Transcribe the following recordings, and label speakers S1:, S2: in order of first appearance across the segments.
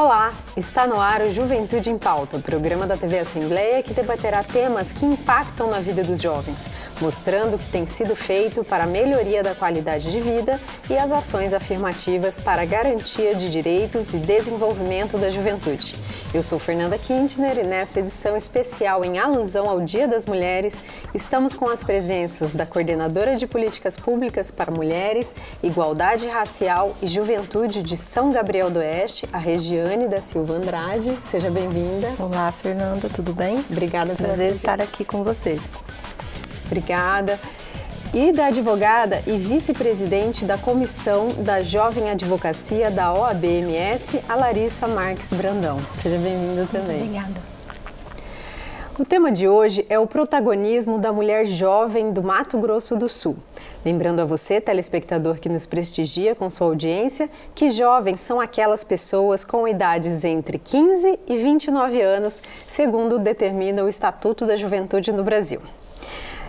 S1: Olá, está no ar o Juventude em Pauta, o programa da TV Assembleia que debaterá temas que impactam na vida dos jovens, mostrando o que tem sido feito para a melhoria da qualidade de vida e as ações afirmativas para a garantia de direitos e desenvolvimento da juventude. Eu sou Fernanda Kintner e nessa edição especial em alusão ao Dia das Mulheres, estamos com as presenças da Coordenadora de Políticas Públicas para Mulheres, Igualdade Racial e Juventude de São Gabriel do Oeste, a Regiane da Silva Andrade. Seja bem-vinda.
S2: Olá, Fernanda, tudo bem?
S1: Obrigada pela
S2: Prazer estar aqui com vocês.
S1: Obrigada. E da advogada e vice-presidente da Comissão da Jovem Advocacia da OAB-MS, a Larissa Marques Brandão. Seja bem-vinda também.
S3: Muito obrigada.
S1: O tema de hoje é o protagonismo da mulher jovem do Mato Grosso do Sul. Lembrando a você, telespectador que nos prestigia com sua audiência, que jovens são aquelas pessoas com idades entre 15 e 29 anos, segundo determina o Estatuto da Juventude no Brasil.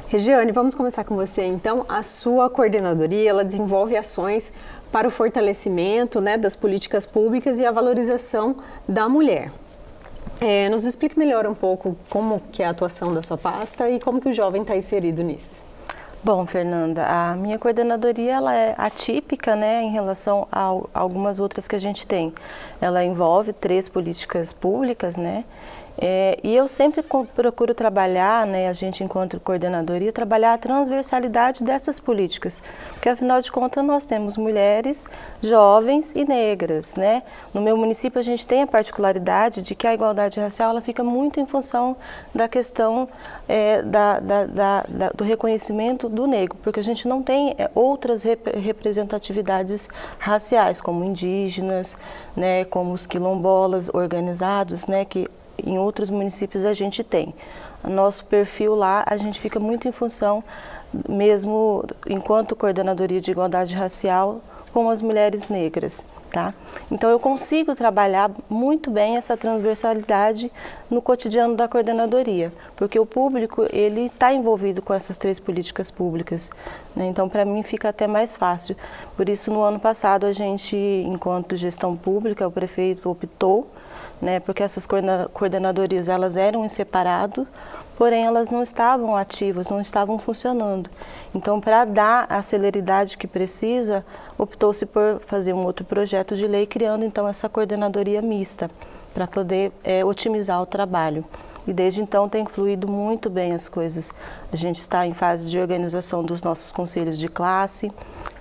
S1: Regiane, vamos começar com você então. A sua coordenadoria, ela desenvolve ações para o fortalecimento, das políticas públicas e a valorização da mulher. Nos explique melhor um pouco como que é a atuação da sua pasta e como que o jovem está inserido nisso.
S2: Bom, Fernanda, a minha coordenadoria ela é atípica, em relação a algumas outras que a gente tem. Ela envolve 3 políticas públicas, e eu sempre procuro trabalhar, a gente enquanto coordenadoria, trabalhar a transversalidade dessas políticas, porque afinal de contas nós temos mulheres, jovens e negras, No meu município a gente tem a particularidade de que a igualdade racial ela fica muito em função da questão do reconhecimento do negro, porque a gente não tem outras representatividades raciais, como indígenas, como os quilombolas organizados, que em outros municípios a gente tem. Nosso perfil lá, a gente fica muito em função, mesmo enquanto coordenadoria de igualdade racial, com as mulheres negras, Então eu consigo trabalhar muito bem essa transversalidade no cotidiano da coordenadoria, porque o público, ele está envolvido com essas 3 políticas públicas, Então para mim fica até mais fácil. Por isso no ano passado a gente, enquanto gestão pública, o prefeito optou, porque essas coordenadorias elas eram em separado, porém elas não estavam ativas, não estavam funcionando. Então, para dar a celeridade que precisa, optou-se por fazer um outro projeto de lei, criando então essa coordenadoria mista, para poder otimizar o trabalho. E desde então tem fluído muito bem as coisas. A gente está em fase de organização dos nossos conselhos de classe.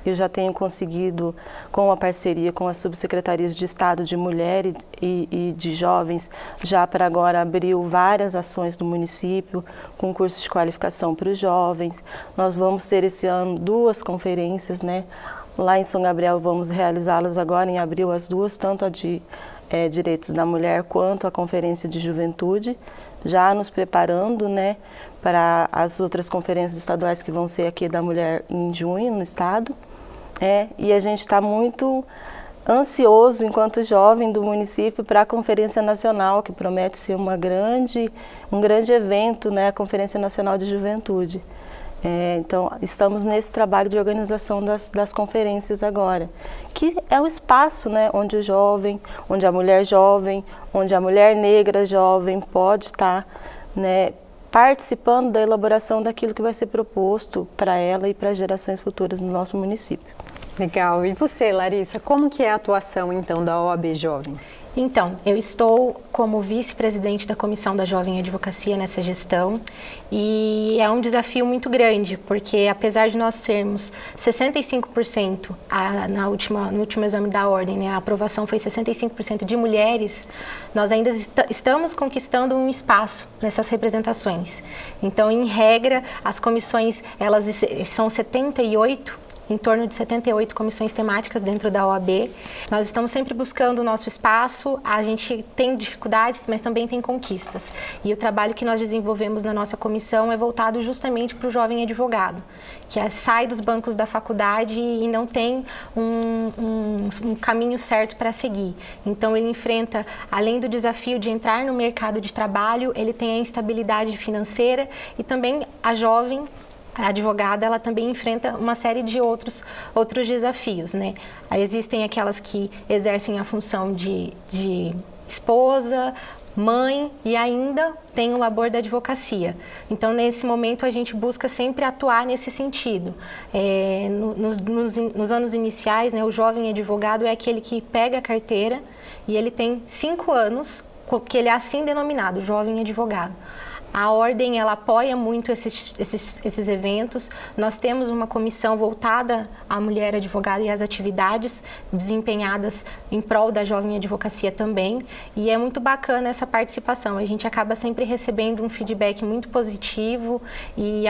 S2: Eu já tenho conseguido, com a parceria com as subsecretarias de Estado de Mulher e de Jovens, já para agora abriu várias ações no município, com cursos de qualificação para os jovens. Nós vamos ter esse ano 2 conferências, Lá em São Gabriel vamos realizá-las agora em abril, as 2, tanto a de Direitos da Mulher quanto a Conferência de Juventude, já nos preparando, para as outras conferências estaduais que vão ser aqui da Mulher em junho no estado. E a gente está muito ansioso, enquanto jovem do município, para a Conferência Nacional, que promete ser um grande evento, a Conferência Nacional de Juventude. Então, estamos nesse trabalho de organização das conferências agora, que é o espaço onde o jovem, onde a mulher jovem, onde a mulher negra jovem pode estar participando da elaboração daquilo que vai ser proposto para ela e para as gerações futuras no nosso município.
S1: Legal. E você, Larissa, como que é a atuação então da OAB Jovem?
S3: Então, eu estou como vice-presidente da Comissão da Jovem Advocacia nessa gestão e é um desafio muito grande, porque apesar de nós sermos 65%, no último exame da ordem, a aprovação foi 65% de mulheres, nós ainda estamos conquistando um espaço nessas representações. Então, em regra, as comissões, elas são 78, em torno de 78 comissões temáticas dentro da OAB. Nós estamos sempre buscando o nosso espaço, a gente tem dificuldades, mas também tem conquistas. E o trabalho que nós desenvolvemos na nossa comissão é voltado justamente para o jovem advogado, que sai dos bancos da faculdade e não tem um caminho certo para seguir. Então ele enfrenta, além do desafio de entrar no mercado de trabalho, ele tem a instabilidade financeira e também a jovem a advogada, ela também enfrenta uma série de outros desafios, né? Existem aquelas que exercem a função de esposa, mãe e ainda tem o labor da advocacia. Então, nesse momento, a gente busca sempre atuar nesse sentido. Nos anos iniciais, né, o jovem advogado é aquele que pega a carteira e ele tem 5 anos, que ele é assim denominado, jovem advogado. A Ordem, ela apoia muito esses eventos. Nós temos uma comissão voltada à mulher advogada e às atividades desempenhadas em prol da jovem advocacia também. E é muito bacana essa participação. A gente acaba sempre recebendo um feedback muito positivo e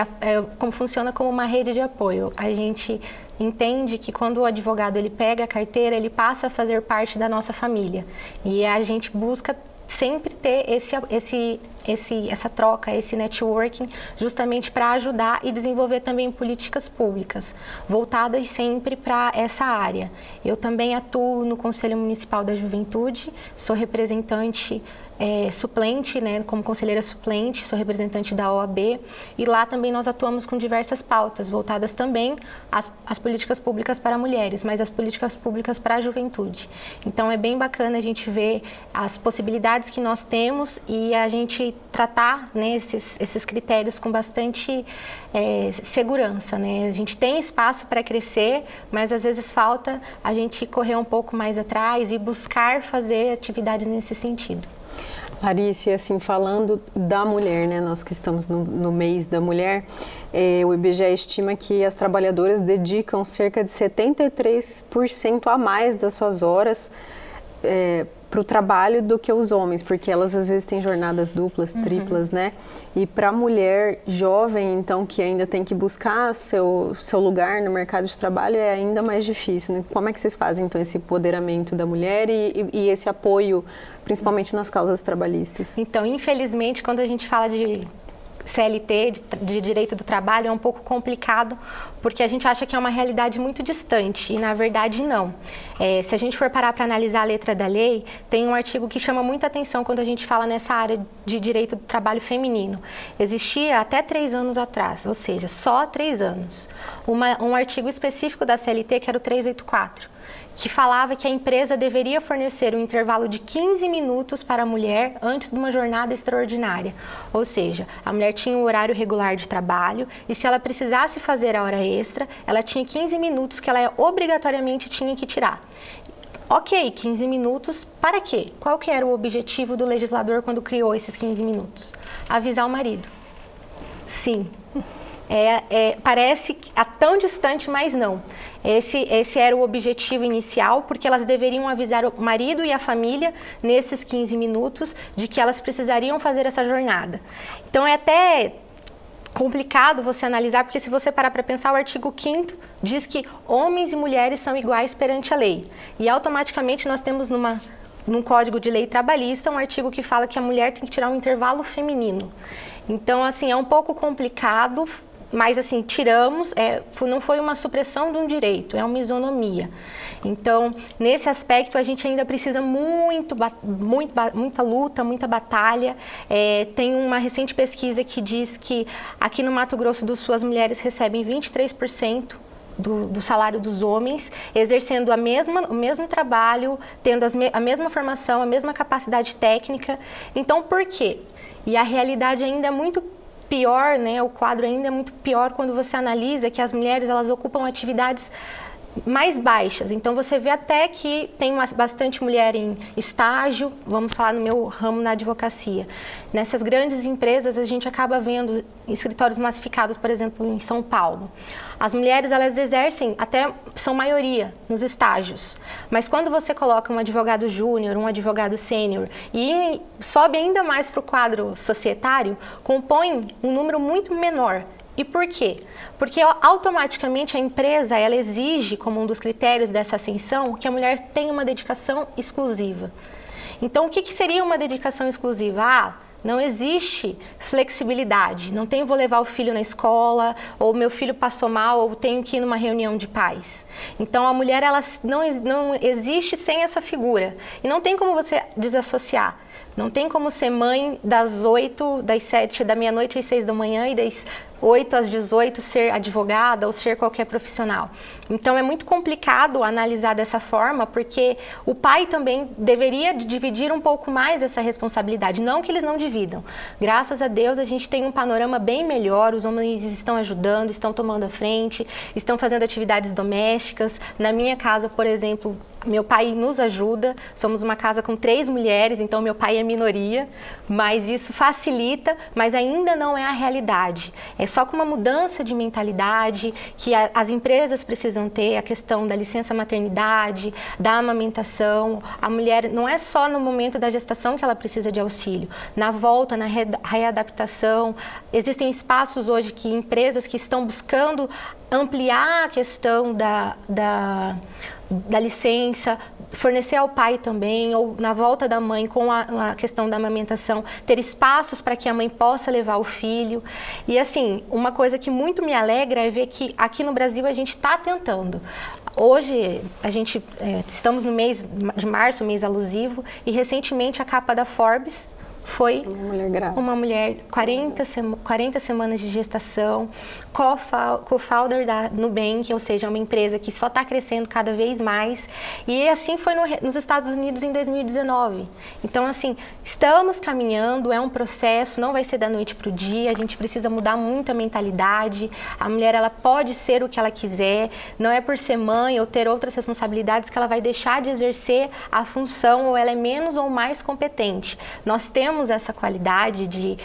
S3: como funciona como uma rede de apoio. A gente entende que quando o advogado ele pega a carteira, ele passa a fazer parte da nossa família. E a gente busca sempre ter essa troca, esse networking, justamente para ajudar e desenvolver também políticas públicas, voltadas sempre para essa área. Eu também atuo no Conselho Municipal da Juventude, sou representante suplente, né, como conselheira suplente, sou representante da OAB, e lá também nós atuamos com diversas pautas, voltadas também às políticas públicas para mulheres, mas as políticas públicas para a juventude. Então é bem bacana a gente ver as possibilidades que nós temos e a gente tratar, né, esses critérios com bastante segurança, né? A gente tem espaço para crescer, mas às vezes falta a gente correr um pouco mais atrás e buscar fazer atividades nesse sentido.
S1: Larissa, assim, falando da mulher, né, nós que estamos no mês da mulher, o IBGE estima que as trabalhadoras dedicam cerca de 73% a mais das suas horas para o trabalho do que os homens, porque elas às vezes têm jornadas duplas, triplas, né? E para a mulher jovem, então, que ainda tem que buscar seu lugar no mercado de trabalho, é ainda mais difícil, né? Como é que vocês fazem, então, esse empoderamento da mulher e esse apoio, principalmente nas causas trabalhistas?
S3: Então, infelizmente, quando a gente fala de CLT, de direito do trabalho, é um pouco complicado, porque a gente acha que é uma realidade muito distante, e na verdade não. Se a gente for parar para analisar a letra da lei, tem um artigo que chama muita atenção quando a gente fala nessa área de direito do trabalho feminino. Existia até 3 anos atrás, ou seja, só 3 anos, um artigo específico da CLT, que era o 384, que falava que a empresa deveria fornecer um intervalo de 15 minutos para a mulher antes de uma jornada extraordinária. Ou seja, a mulher tinha um horário regular de trabalho e se ela precisasse fazer a hora extra, ela tinha 15 minutos que ela obrigatoriamente tinha que tirar. Ok, 15 minutos, para quê? Qual que era o objetivo do legislador quando criou esses 15 minutos? Avisar o marido. Sim. Parece tão distante, mas não. Esse era o objetivo inicial, porque elas deveriam avisar o marido e a família, nesses 15 minutos, de que elas precisariam fazer essa jornada. Então, é até complicado você analisar, porque se você parar para pensar, o artigo 5º diz que homens e mulheres são iguais perante a lei. E automaticamente nós temos num Código de Lei Trabalhista um artigo que fala que a mulher tem que tirar um intervalo feminino. Então, assim, é um pouco complicado, mas assim, tiramos, não foi uma supressão de um direito, é uma isonomia. Então, nesse aspecto, a gente ainda precisa muita luta, muita batalha. Tem uma recente pesquisa que diz que aqui no Mato Grosso do Sul as mulheres recebem 23% do salário dos homens, exercendo o mesmo trabalho, tendo a mesma formação, a mesma capacidade técnica. Então, por quê? E a realidade ainda é muito pior, né? O quadro ainda é muito pior quando você analisa que as mulheres elas ocupam atividades mais baixas. Então, você vê até que tem bastante mulher em estágio, vamos falar no meu ramo na advocacia. Nessas grandes empresas, a gente acaba vendo escritórios massificados, por exemplo, em São Paulo. As mulheres, elas exercem, são maioria, nos estágios. Mas quando você coloca um advogado júnior, um advogado sênior e sobe ainda mais para o quadro societário, compõe um número muito menor. E por quê? Porque automaticamente a empresa ela exige, como um dos critérios dessa ascensão, que a mulher tenha uma dedicação exclusiva. Então, o que seria uma dedicação exclusiva? Não existe flexibilidade. Não vou levar o filho na escola, ou meu filho passou mal, ou tenho que ir numa reunião de pais. Então, a mulher ela não existe sem essa figura. E não tem como você desassociar. Não tem como ser mãe das 7 da meia-noite às 6 da manhã e das 8 às 18 ser advogada ou ser qualquer profissional. Então é muito complicado analisar dessa forma, porque o pai também deveria dividir um pouco mais essa responsabilidade, não que eles não dividam. Graças a Deus a gente tem um panorama bem melhor, os homens estão ajudando, estão tomando a frente, estão fazendo atividades domésticas. Na minha casa, por exemplo, meu pai nos ajuda, somos uma casa com 3 mulheres, então meu pai é minoria, mas isso facilita, mas ainda não é a realidade. É só com uma mudança de mentalidade que as empresas precisam ter, a questão da licença maternidade, da amamentação. A mulher não é só no momento da gestação que ela precisa de auxílio, na volta, na readaptação. Existem espaços hoje que empresas que estão buscando ampliar a questão da licença, fornecer ao pai também, ou na volta da mãe com a questão da amamentação, ter espaços para que a mãe possa levar o filho. E assim, uma coisa que muito me alegra é ver que aqui no Brasil a gente está tentando. Hoje, estamos no mês de março, mês alusivo, e recentemente a capa da Forbes foi uma mulher 40 semanas de gestação, co-founder da Nubank, ou seja, uma empresa que só está crescendo cada vez mais. E assim foi nos Estados Unidos em 2019. Então, assim, estamos caminhando, é um processo, não vai ser da noite para o dia, a gente precisa mudar muito a mentalidade. A mulher, ela pode ser o que ela quiser, não é por ser mãe ou ter outras responsabilidades que ela vai deixar de exercer a função, ou ela é menos ou mais competente. Nós temos essa qualidade de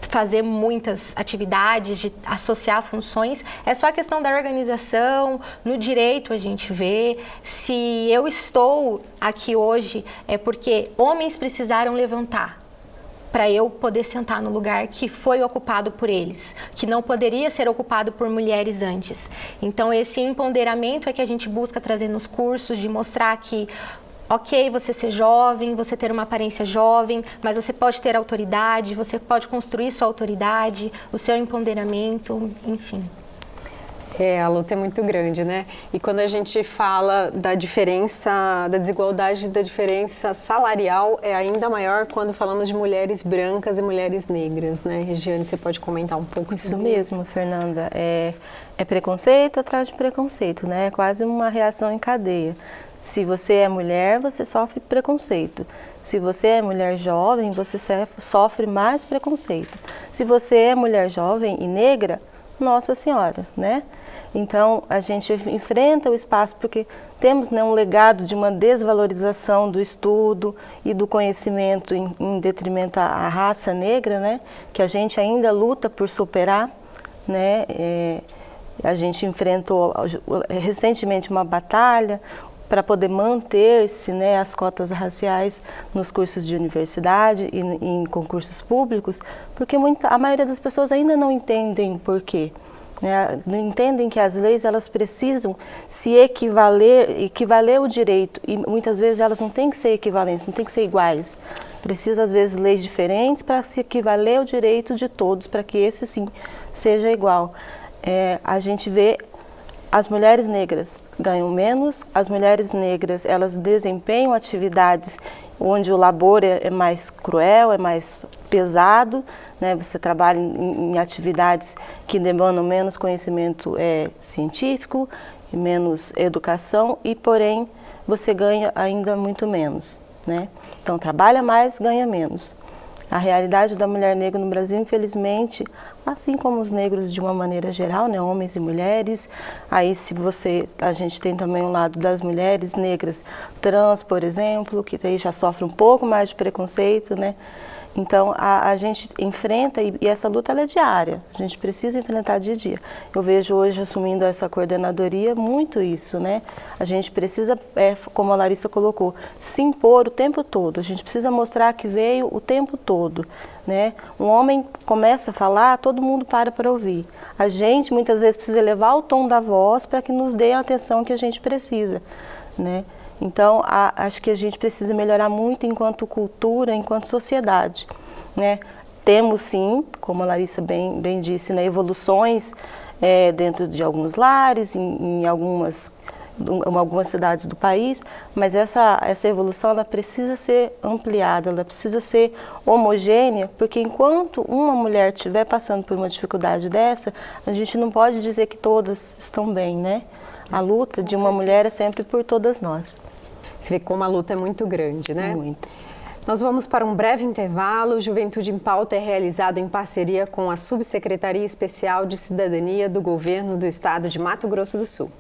S3: fazer muitas atividades, de associar funções. É só a questão da organização, no direito a gente vê. Se eu estou aqui hoje é porque homens precisaram levantar para eu poder sentar no lugar que foi ocupado por eles, que não poderia ser ocupado por mulheres antes. Então esse empoderamento é que a gente busca trazer nos cursos, de mostrar que ok, você ser jovem, você ter uma aparência jovem, mas você pode ter autoridade, você pode construir sua autoridade, o seu empoderamento, enfim.
S1: A luta é muito grande, né? E quando a gente fala da diferença, da desigualdade, da diferença salarial, é ainda maior quando falamos de mulheres brancas e mulheres negras, né? Regiane, você pode comentar um pouco sobre isso?
S2: Isso mesmo, Fernanda. É preconceito atrás de preconceito, né? É quase uma reação em cadeia. Se você é mulher, você sofre preconceito. Se você é mulher jovem, você sofre mais preconceito. Se você é mulher jovem e negra, Nossa Senhora, né? Então, a gente enfrenta o espaço porque temos, né, um legado de uma desvalorização do estudo e do conhecimento em detrimento à raça negra, né? Que a gente ainda luta por superar, né? A gente enfrentou recentemente uma batalha para poder manter-se, né, as cotas raciais nos cursos de universidade e em concursos públicos, porque a maioria das pessoas ainda não entendem o porquê. Né? Não entendem que as leis elas precisam se equivaler o direito, e muitas vezes elas não têm que ser equivalentes, não têm que ser iguais. Precisa às vezes leis diferentes para se equivaler o direito de todos, para que esse sim seja igual. A gente vê as mulheres negras ganham menos, as mulheres negras elas desempenham atividades onde o labor é mais cruel, é mais pesado, né? Você trabalha em atividades que demandam menos conhecimento científico, menos educação e, porém, você ganha ainda muito menos, né? Então, trabalha mais, ganha menos. A realidade da mulher negra no Brasil, infelizmente, assim como os negros de uma maneira geral, né, homens e mulheres, aí a gente tem também um lado das mulheres negras trans, por exemplo, que daí já sofre um pouco mais de preconceito, né? Então, a gente enfrenta, e essa luta ela é diária, a gente precisa enfrentar dia a dia. Eu vejo hoje, assumindo essa coordenadoria, muito isso, né? A gente precisa, como a Larissa colocou, se impor o tempo todo, a gente precisa mostrar que veio o tempo todo, né? Um homem começa a falar, todo mundo para ouvir. A gente, muitas vezes, precisa elevar o tom da voz para que nos dê a atenção que a gente precisa, né? Então, acho que a gente precisa melhorar muito enquanto cultura, enquanto sociedade, né? Temos sim, como a Larissa bem disse, né, evoluções dentro de alguns lares, em algumas em algumas cidades do país, mas essa evolução ela precisa ser ampliada, ela precisa ser homogênea, porque enquanto uma mulher estiver passando por uma dificuldade dessa, a gente não pode dizer que todas estão bem, né? A luta de uma mulher é sempre por todas nós.
S1: Você vê como a luta é muito grande, né?
S2: Muito.
S1: Nós vamos para um breve intervalo. Juventude em Pauta é realizado em parceria com a Subsecretaria Especial de Cidadania do Governo do Estado de Mato Grosso do Sul.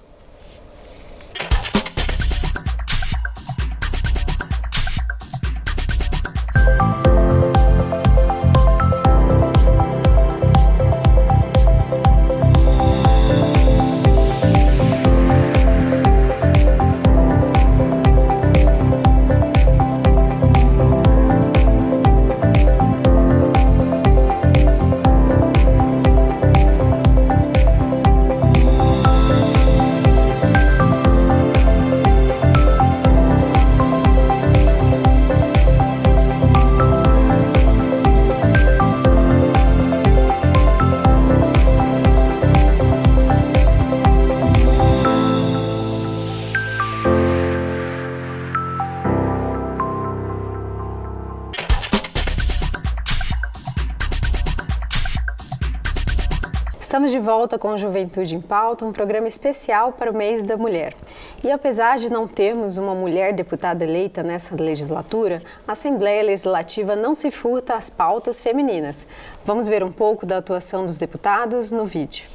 S1: Estamos de volta com Juventude em Pauta, um programa especial para o mês da mulher. E apesar de não termos uma mulher deputada eleita nessa legislatura, a Assembleia Legislativa não se furta às pautas femininas. Vamos ver um pouco da atuação dos deputados no vídeo.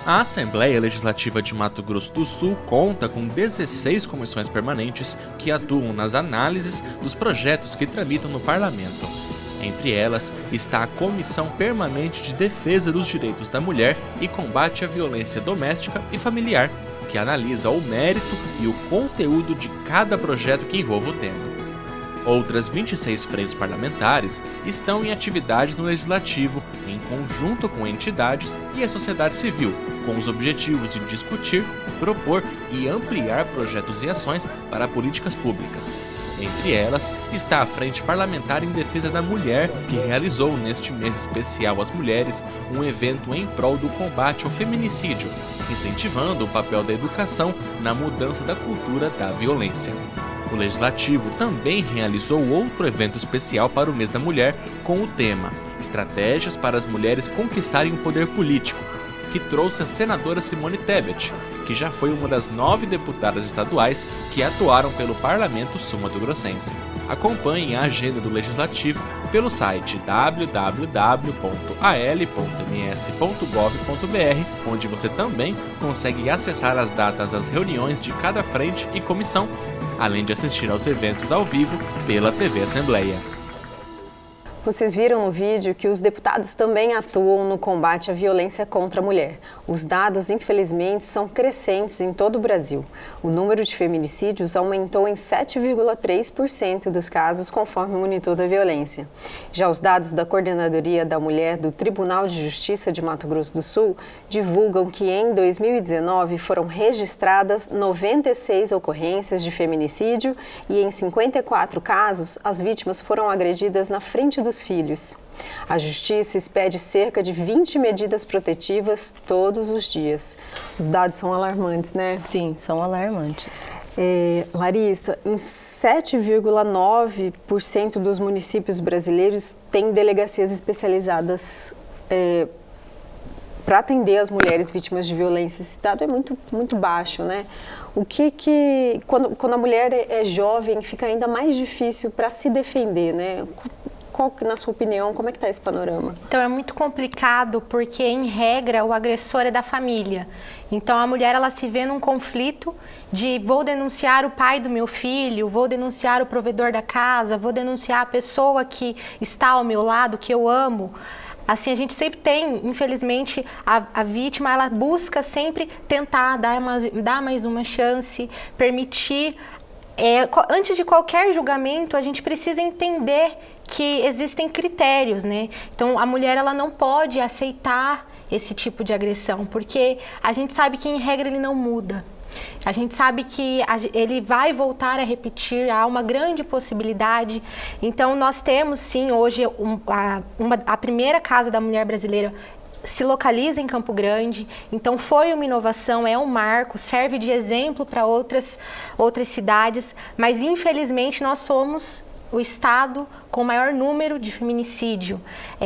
S4: A Assembleia Legislativa de Mato Grosso do Sul conta com 16 comissões permanentes que atuam nas análises dos projetos que tramitam no Parlamento. Entre elas está a Comissão Permanente de Defesa dos Direitos da Mulher e Combate à Violência Doméstica e Familiar, que analisa o mérito e o conteúdo de cada projeto que envolva o tema. Outras 26 frentes parlamentares estão em atividade no Legislativo, em conjunto com entidades e a sociedade civil, com os objetivos de discutir, propor e ampliar projetos e ações para políticas públicas. Entre elas está a Frente Parlamentar em Defesa da Mulher, que realizou neste mês especial às mulheres um evento em prol do combate ao feminicídio, incentivando o papel da educação na mudança da cultura da violência. O Legislativo também realizou outro evento especial para o mês da mulher com o tema Estratégias para as Mulheres Conquistarem o Poder Político, que trouxe a senadora Simone Tebet, que já foi uma das 9 deputadas estaduais que atuaram pelo Parlamento sul-mato-grossense. Acompanhe a agenda do Legislativo pelo site www.al.ms.gov.br, onde você também consegue acessar as datas das reuniões de cada frente e comissão, além de assistir aos eventos ao vivo pela TV Assembleia.
S1: Vocês viram no vídeo que os deputados também atuam no combate à violência contra a mulher. Os dados, infelizmente, são crescentes em todo o Brasil. O número de feminicídios aumentou em 7,3% dos casos, conforme o Monitor da Violência. Já os dados da Coordenadoria da Mulher do Tribunal de Justiça de Mato Grosso do Sul divulgam que em 2019 foram registradas 96 ocorrências de feminicídio e em 54 casos as vítimas foram agredidas na frente dos filhos. A Justiça expede cerca de 20 medidas protetivas todos os dias. Os dados são alarmantes, né?
S2: Sim, são alarmantes.
S1: Larissa, em 7,9% dos municípios brasileiros tem delegacias especializadas para atender as mulheres vítimas de violência. Esse dado é muito baixo, né? Quando a mulher é jovem, fica ainda mais difícil para se defender, né? Qual, na sua opinião, como é que está esse panorama?
S3: Então, é muito complicado porque, em regra, o agressor é da família. Então, a mulher, ela se vê num conflito de vou denunciar o pai do meu filho, vou denunciar o provedor da casa, vou denunciar a pessoa que está ao meu lado, que eu amo. Assim, a gente sempre tem, infelizmente, a vítima, ela busca sempre tentar dar mais uma chance, permitir. Antes de qualquer julgamento, a gente precisa entender que existem critérios, né? Então, a mulher, ela não pode aceitar esse tipo de agressão, porque a gente sabe que, em regra, ele não muda. A gente sabe que ele vai voltar a repetir, há uma grande possibilidade. Então, nós temos, sim, hoje, a primeira Casa da Mulher Brasileira se localiza em Campo Grande, então foi uma inovação, é um marco, serve de exemplo para outras cidades, mas infelizmente nós somos o estado com o maior número de feminicídio.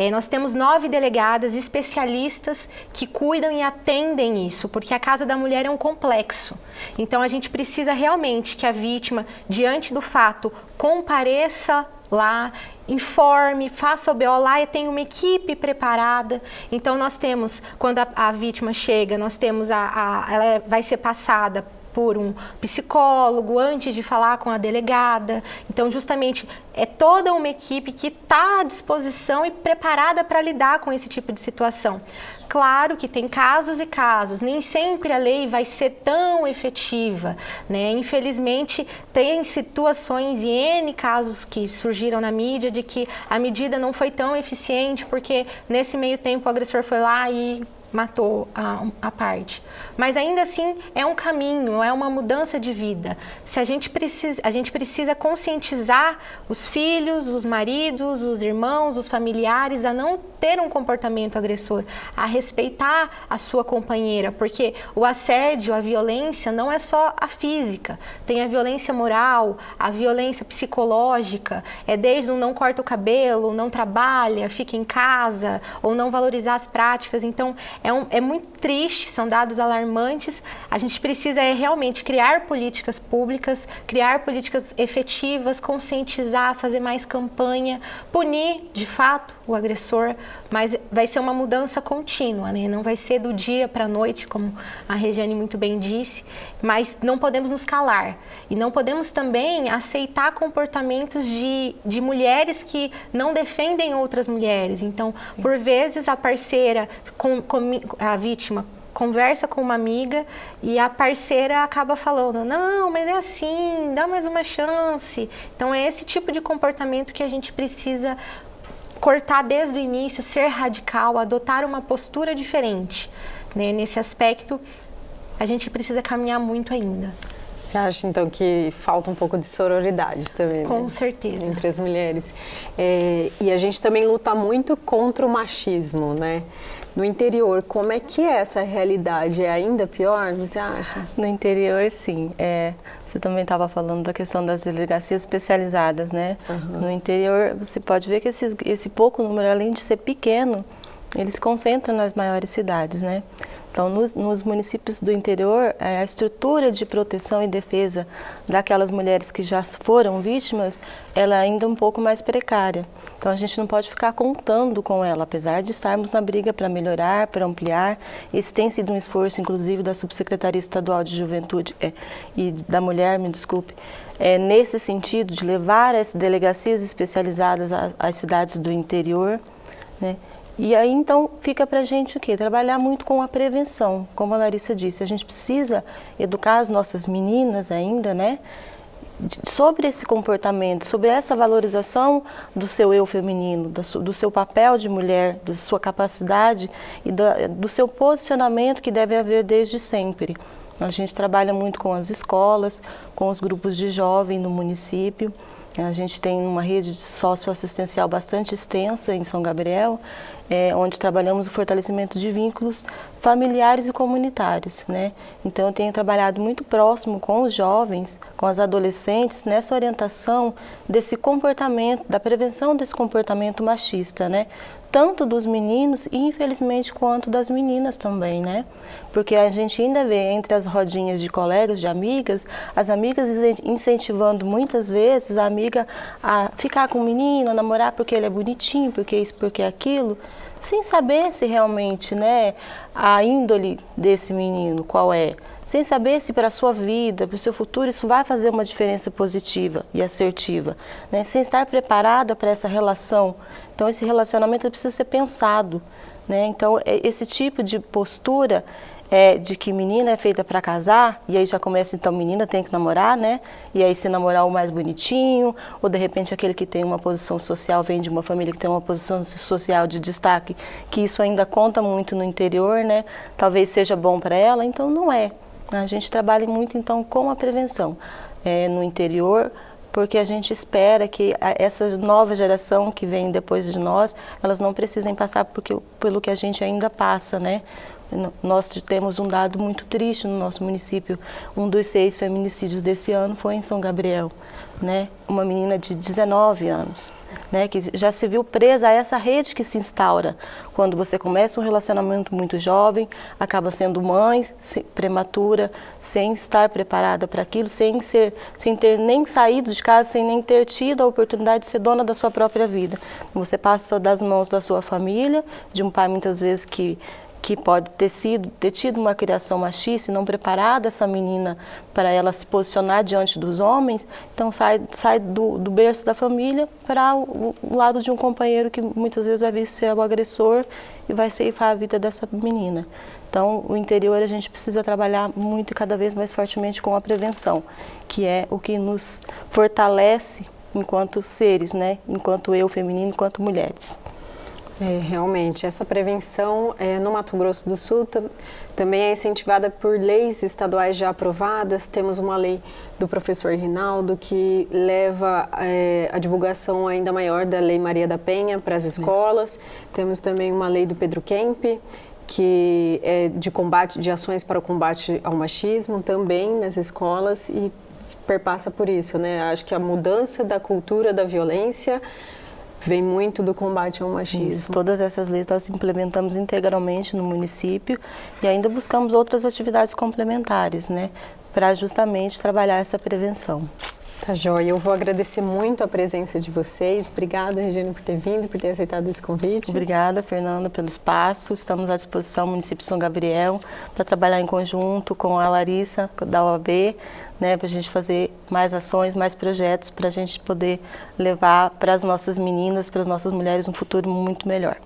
S3: Nós temos 9 delegadas especialistas que cuidam e atendem isso, porque a Casa da Mulher é um complexo. Então a gente precisa realmente que a vítima, diante do fato, compareça lá, informe, faça o BO lá e tem uma equipe preparada. Então nós temos, quando a vítima chega, nós temos ela vai ser passada por um psicólogo antes de falar com a delegada. Então, justamente, é toda uma equipe que está à disposição e preparada para lidar com esse tipo de situação. Claro que tem casos e casos, nem sempre a lei vai ser tão efetiva, né? Infelizmente, tem situações e N casos que surgiram na mídia de que a medida não foi tão eficiente porque nesse meio tempo o agressor foi lá e matou a parte. Mas ainda assim é um caminho, é uma mudança de vida. A gente precisa conscientizar os filhos, os maridos, os irmãos, os familiares a não ter um comportamento agressor, a respeitar a sua companheira, porque o assédio, a violência não é só a física, tem a violência moral, a violência psicológica, desde um não corta o cabelo, não trabalha, fica em casa, ou não valorizar as práticas. Então, é muito triste, são dados alarmantes. A gente precisa realmente criar políticas públicas, criar políticas efetivas, conscientizar, fazer mais campanha, punir, de fato, o agressor, mas vai ser uma mudança contínua, né? Não vai ser do dia para a noite, como a Regiane muito bem disse, mas não podemos nos calar. E não podemos também aceitar comportamentos de mulheres que não defendem outras mulheres. Então, por vezes, a parceira, a vítima, conversa com uma amiga e a parceira acaba falando, não, mas é assim, dá mais uma chance. Então, é esse tipo de comportamento que a gente precisa cortar desde o início, ser radical, adotar uma postura diferente, né? Nesse aspecto, a gente precisa caminhar muito ainda.
S1: Você acha, então, que falta um pouco de sororidade também,
S3: Com
S1: né?
S3: certeza.
S1: Entre as mulheres. E a gente também luta muito contra o machismo, né? No interior, como é que é essa realidade? É ainda pior, você acha?
S2: No interior, sim. Você também estava falando da questão das delegacias especializadas, né? Uhum. No interior, você pode ver que esse pouco número, além de ser pequeno, ele se concentra nas maiores cidades, né? Então, nos municípios do interior, a estrutura de proteção e defesa daquelas mulheres que já foram vítimas, ela é ainda um pouco mais precária. Então, a gente não pode ficar contando com ela, apesar de estarmos na briga para melhorar, para ampliar. Esse tem sido um esforço, inclusive, da Subsecretaria Estadual de Juventude e da Mulher, me desculpe, nesse sentido de levar as delegacias especializadas às cidades do interior, né? E aí, então, fica para a gente o quê? Trabalhar muito com a prevenção, como a Larissa disse. A gente precisa educar as nossas meninas ainda, né? Sobre esse comportamento, sobre essa valorização do seu eu feminino, do seu papel de mulher, da sua capacidade e do seu posicionamento que deve haver desde sempre. A gente trabalha muito com as escolas, com os grupos de jovem no município. A gente tem uma rede socioassistencial bastante extensa em São Gabriel, onde trabalhamos o fortalecimento de vínculos familiares e comunitários, né? Então, eu tenho trabalhado muito próximo com os jovens, com as adolescentes, nessa orientação desse comportamento, da prevenção desse comportamento machista, né? Tanto dos meninos e, infelizmente, quanto das meninas também, né? Porque a gente ainda vê entre as rodinhas de colegas, de amigas, as amigas incentivando muitas vezes a amiga a ficar com o menino, a namorar porque ele é bonitinho, porque isso, porque aquilo, sem saber se realmente, né, a índole desse menino qual é. Sem saber se para a sua vida, para o seu futuro, isso vai fazer uma diferença positiva e assertiva, né? Sem estar preparada para essa relação. Então, esse relacionamento precisa ser pensado, né? Então, esse tipo de postura de que menina é feita para casar, e aí já começa, então, menina tem que namorar, né? E aí se namorar o mais bonitinho, ou de repente aquele que tem uma posição social, vem de uma família que tem uma posição social de destaque, que isso ainda conta muito no interior, né? Talvez seja bom para ela, então não é. A gente trabalha muito, então, com a prevenção no interior, porque a gente espera que essa nova geração que vem depois de nós, elas não precisem passar pelo que a gente ainda passa, né? Nós temos um dado muito triste no nosso município. Um dos 6 feminicídios desse ano foi em São Gabriel, né? Uma menina de 19 anos, né? Que já se viu presa a essa rede que se instaura quando você começa um relacionamento muito jovem, acaba sendo mãe prematura, sem estar preparada para aquilo, sem ter nem saído de casa, sem nem ter tido a oportunidade de ser dona da sua própria vida. Você passa das mãos da sua família, de um pai muitas vezes que pode ter tido uma criação machista e não preparada essa menina para ela se posicionar diante dos homens, então sai do berço da família para o lado de um companheiro que muitas vezes vai vir ser o agressor e vai ceifar a vida dessa menina. Então, o interior a gente precisa trabalhar muito e cada vez mais fortemente com a prevenção, que é o que nos fortalece enquanto seres, né? Enquanto eu feminino, enquanto mulheres.
S1: Realmente, essa prevenção no Mato Grosso do Sul também é incentivada por leis estaduais já aprovadas. Temos uma lei do professor Rinaldo que leva a divulgação ainda maior da Lei Maria da Penha para as escolas. Isso. Temos também uma lei do Pedro Kemp, que é de ações para o combate ao machismo também nas escolas e perpassa por isso, né? Acho que a mudança da cultura da violência vem muito do combate ao machismo.
S2: Isso, todas essas leis nós implementamos integralmente no município e ainda buscamos outras atividades complementares, né, para justamente trabalhar essa prevenção.
S1: Tá joia, eu vou agradecer muito a presença de vocês. Obrigada, Regina, por ter vindo, por ter aceitado esse convite.
S2: Obrigada, Fernanda, pelo espaço. Estamos à disposição, município de São Gabriel, para trabalhar em conjunto com a Larissa, da OAB, né, para a gente fazer mais ações, mais projetos, para a gente poder levar para as nossas meninas, para as nossas mulheres, um futuro muito melhor.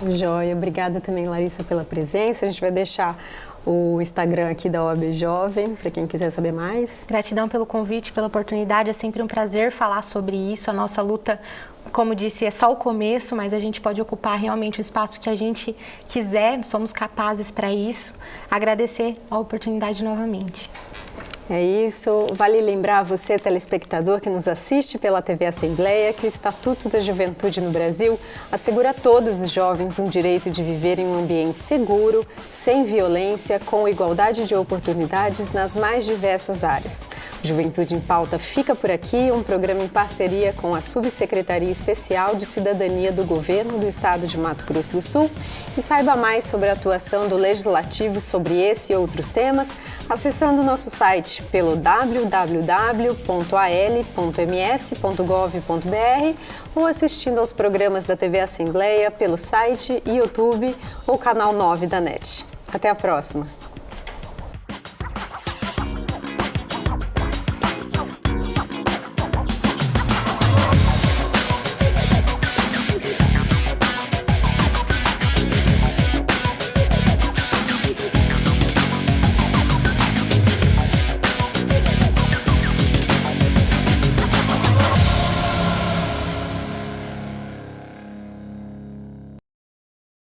S1: Joia, obrigada também, Larissa, pela presença. A gente vai deixar o Instagram aqui da OAB Jovem, para quem quiser saber mais.
S3: Gratidão pelo convite, pela oportunidade. É sempre um prazer falar sobre isso. A nossa luta, como disse, é só o começo, mas a gente pode ocupar realmente o espaço que a gente quiser. Somos capazes para isso. Agradecer a oportunidade novamente.
S1: É isso. Vale lembrar a você, telespectador, que nos assiste pela TV Assembleia, que o Estatuto da Juventude no Brasil assegura a todos os jovens um direito de viver em um ambiente seguro, sem violência, com igualdade de oportunidades nas mais diversas áreas. O Juventude em Pauta fica por aqui, um programa em parceria com a Subsecretaria Especial de Cidadania do Governo do Estado de Mato Grosso do Sul. E saiba mais sobre a atuação do Legislativo sobre esse e outros temas, acessando o nosso site pelo www.al.ms.gov.br ou assistindo aos programas da TV Assembleia pelo site, YouTube ou canal 9 da NET. Até a próxima!